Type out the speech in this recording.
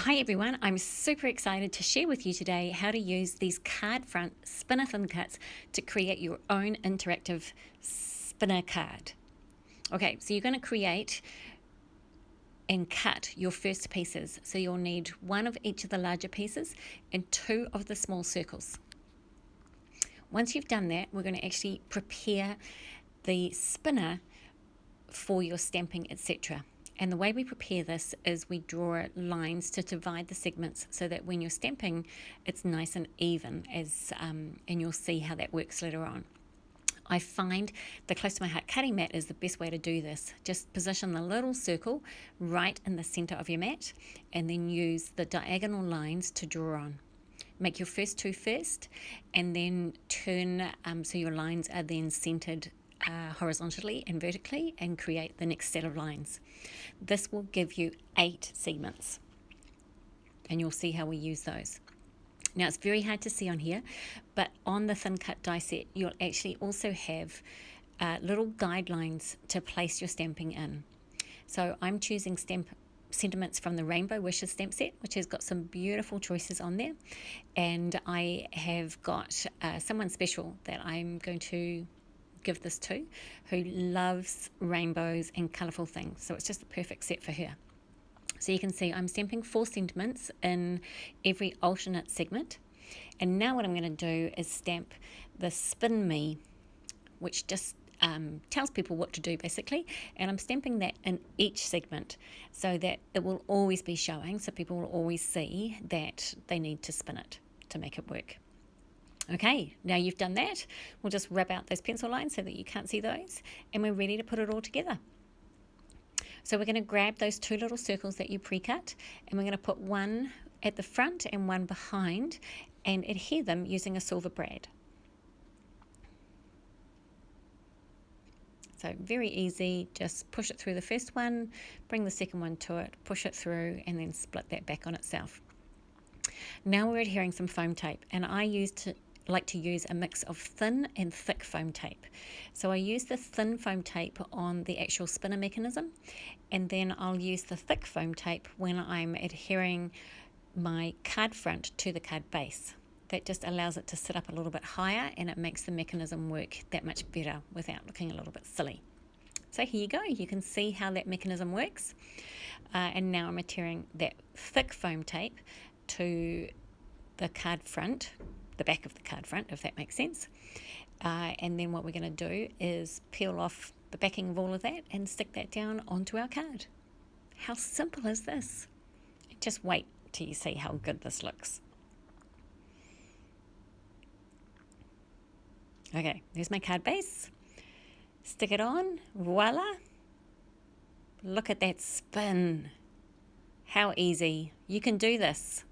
Hi everyone, I'm super excited to share with you today how to use these card front spinner thin kits to create your own interactive spinner card. Okay, so you're going to create and cut your first pieces. So you'll need one of each of the larger pieces and two of the small circles. Once you've done that, we're going to actually prepare the spinner for your stamping, etc. And the way we prepare this is we draw lines to divide the segments so that when you're stamping, it's nice and even, and you'll see how that works later on. I find the Close to My Heart cutting mat is the best way to do this. Just position the little circle right in the center of your mat and then use the diagonal lines to draw on. Make your first two first and then turn so your lines are then centered horizontally and vertically and create the next set of lines. This will give you 8 segments and you'll see how we use those. Now it's very hard to see on here, but on the thin cut die set you'll actually also have little guidelines to place your stamping in. So I'm choosing sentiments from the Rainbow Wishes stamp set, which has got some beautiful choices on there, and I have got someone special that I'm going to give this to who loves rainbows and colourful things, so it's just the perfect set for her. So you can see I'm stamping 4 sentiments in every alternate segment, and now what I'm going to do is stamp the Spin Me, which just tells people what to do basically, and I'm stamping that in each segment so that it will always be showing, so people will always see that they need to spin it to make it work. Okay, now you've done that, we'll just wrap out those pencil lines so that you can't see those, and we're ready to put it all together. So we're going to grab those 2 little circles that you pre-cut, and we're going to put one at the front and one behind and adhere them using a silver brad. So very easy, just push it through the first one, bring the second one to it, push it through, and then split that back on itself. Now we're adhering some foam tape, and I like to use a mix of thin and thick foam tape. So I use the thin foam tape on the actual spinner mechanism, and then I'll use the thick foam tape when I'm adhering my card front to the card base. That just allows it to sit up a little bit higher, and it makes the mechanism work that much better without looking a little bit silly. So here you go, you can see how that mechanism works. And now I'm adhering that thick foam tape to the card front, the back of the card front, if that makes sense. And then what we're going to do is peel off the backing of all of that and stick that down onto our card. How simple is this? Just wait till you see how good this looks. Okay, there's my card base. Stick it on, voila. Look at that spin. How easy. You can do this.